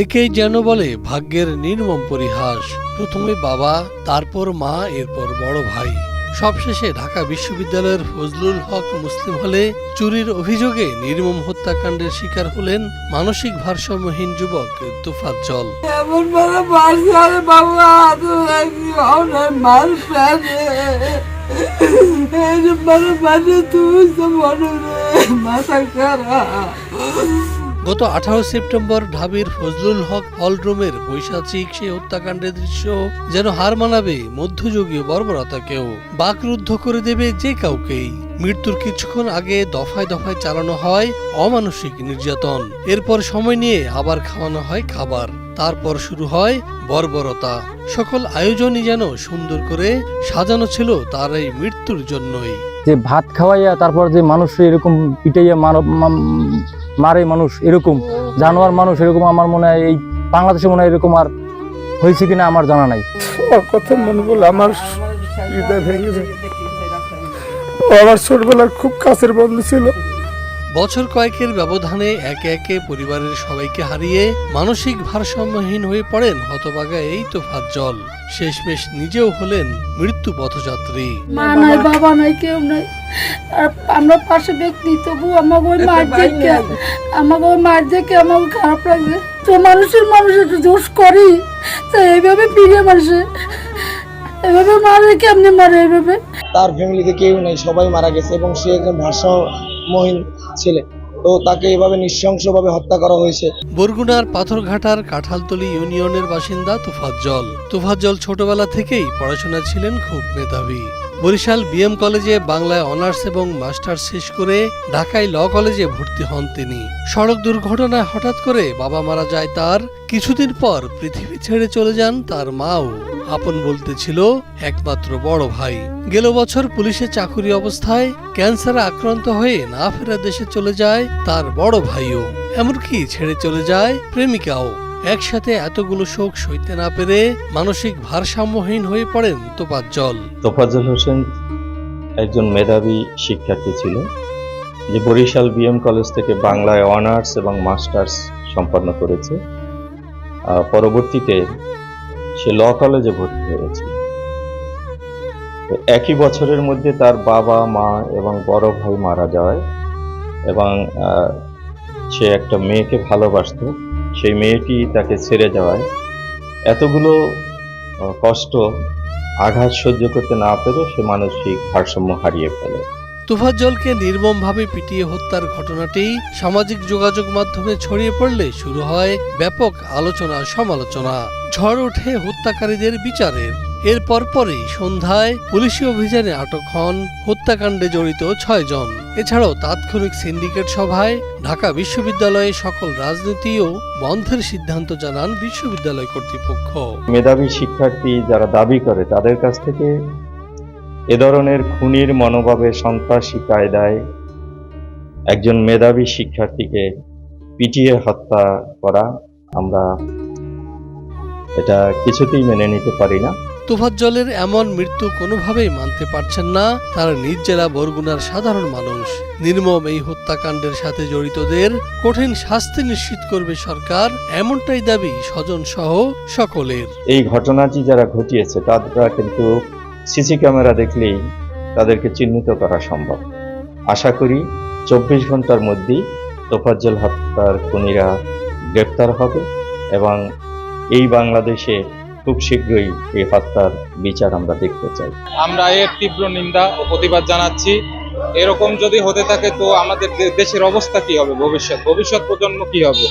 একেই যেন বলে ভাগ্যের নির্মম পরিহাস। প্রথমে বাবা, তারপর মা, এরপর বড় ভাই। সবশেষে ঢাকা বিশ্ববিদ্যালয়ের ফজলুল হক মুসলিম হলে চুরির অভিযোগে নির্মম হত্যাকাণ্ডের শিকার হলেন মানসিক ভারসাম্যহীন যুবক তোফাজ্জল। গত 18 সেপ্টেম্বর ঢাবির ফজলুল হক হলরুমের বৈশাচিক সেই হত্যাকাণ্ডের দৃশ্য যেন হার মানাবে মধ্যযুগীয় বর্বরতাকেও, বাকরুদ্ধ করে দেবে যে কাউকেই। মৃত্যুর কিছুক্ষণ আগে দফায় দফায় চালানো হয় অমানসিক নির্যাতন, এরপর সময় নিয়ে আবার খাওয়ানো হয় খাবার, তারপর শুরু হয় বর্বরতা। সকল আয়োজনই যেন সুন্দর করে সাজানো ছিল তার এই মৃত্যুর জন্যই। যে ভাত খাওয়াইয়া তারপর যে মানুষ এরকম পিটাইয়া মারে, মানুষ এরকম জানোয়ার মানুষ এরকম, আমার মনে হয় এই বাংলাদেশে মনে হয় এরকম আর হয়েছে কিনা আমার জানা নাই। কথা মনে বলে আমার হৃদয় ভেঙে যায়। আমার ছোটবেলার খুব কাছের বন্ধু ছিল। বছর কয়েকের ব্যবধানে একে একে পরিবারের সবাইকে হারিয়ে মানসিক ভারসাম্যহীন হয়ে পড়েন হতভাগা এই তোফাজ্জল। শেষমেশ নিজেও হলেন মৃত্যু পথযাত্রী। মা নাই, বাবা নাই, কেউ নাই। আর আমরা পাশে ব্যক্তি, তবু আমাকে ওই মার দেখে আমাকে খারাপ লাগছে। তো মানুষের একটু দোষ করি, তো এইভাবে পিড়ে মানুষে এভাবে মারে, কেমনি মারে এভাবে। তার ফ্যামিলিতে কেউ নেই, সবাই মারা গেছে এবং সে একজন ভারসাম্যহীন ছেলে, তো তাকে এভাবে নৃশংসভাবে হত্যা করা হয়েছে। বরগুনার পাথরঘাটার কাঁঠালতলী ইউনিয়নের বাসিন্দা তোফাজ্জল ছোটবেলা থেকেই পড়াশোনা ছিলেন খুব মেধাবী। বরিশাল বিএম কলেজে বাংলায় অনার্স এবং মাস্টার্স শেষ করে ঢাকায় ল কলেজে ভর্তি হন তিনি। সড়ক দুর্ঘটনায় হঠাৎ করে বাবা মারা যায় তার। কিছুদিন পর পৃথিবী ছেড়ে চলে যান তার মাও। আপন বলতে ছিল একমাত্র বড় ভাই। গেল বছর পুলিশে চাকুরি অবস্থায় ক্যান্সারে আক্রান্ত হয়ে না ফেরা দেশে চলে যায় তার বড় ভাইও, এমনকি ছেড়ে চলে যায় প্রেমিকাও। একসাথে এতগুলো শোক সইতে না পেরে মানসিক ভারসাম্যহীন হয়ে পড়েন তোফাজ্জল হোসেন একজন মেধাবী শিক্ষার্থী ছিল, যে বরিশাল বিএম কলেজ থেকে বাংলায় অনার্স এবং মাস্টার্স সম্পন্ন করেছে। পরবর্তীতে সে ল কলেজে ভর্তি হয়েছে। একই বছরের মধ্যে তার বাবা, মা এবং বড় ভাই মারা যায় এবং সে একটা মেয়েকে ভালোবাসত। সেই মেয়েটি তাকে ছেড়ে যাওয়ায় এতগুলো কষ্ট, আঘাত সহ্য করতে না পেরে সে মানসিক ভারসাম্য হারিয়ে ফেলে। তোফাজ্জলকে নির্মমভাবে পিটিয়ে হত্যার ঘটনাটি সামাজিক যোগাযোগ মাধ্যমে ছড়িয়ে পড়লে শুরু হয় ব্যাপক আলোচনা সমালোচনা। ঝড় ওঠে হত্যাকারীদের বিচারের। এর পরপরই সন্ধ্যায় পুলিশি অভিযানে আটক হন হত্যাকাণ্ডে জড়িত 6 জন। এছাড়াও তাৎক্ষণিক সিন্ডিকেট সভায় ঢাকা বিশ্ববিদ্যালয়ে সকল রাজনীতি ও বন্ধের সিদ্ধান্ত জানান বিশ্ববিদ্যালয় কর্তৃপক্ষ। মেধাবী শিক্ষার্থী যারা দাবি করে তাদের কাছ থেকে এ ধরনের খুনির মনোভাবে সন্ত্রাসী কায়দায় একজন মেধাবী শিক্ষার্থীকে পিটিয়ে হত্যা করা, আমরা এটা কিছুতেই মেনে নিতে পারি না। তোফাজ্জলের এমন মৃত্যু কোনোভাবেই মানতে পারছেন না তার নিজ জেলা বরগুনার সাধারণ মানুষ। নির্মম এই হত্যাকাণ্ডের সাথে জড়িতদের কঠিন শাস্তি নিশ্চিত করবে সরকার, এমনটাই দাবি স্বজন সহ সকলের। এই ঘটনাটি যারা ঘটিয়েছে তারা কিন্তু সিসি ক্যামেরা দেখলেই তাদেরকে চিহ্নিত করা সম্ভব। আশা করি 24 ঘন্টার মধ্যেই তোফাজ্জল হত্যার খুনিরা গ্রেপ্তার হবে এবং এই বাংলাদেশে খুব শীঘ্রই এই হত্যার বিচার আমরা দেখতে চাই। আমরা এর তীব্র নিন্দা ও প্রতিবাদ জানাচ্ছি। এরকম যদি হতে থাকে তো আমাদের দেশের অবস্থা কি হবে, ভবিষ্যৎ প্রজন্ম কি হবে।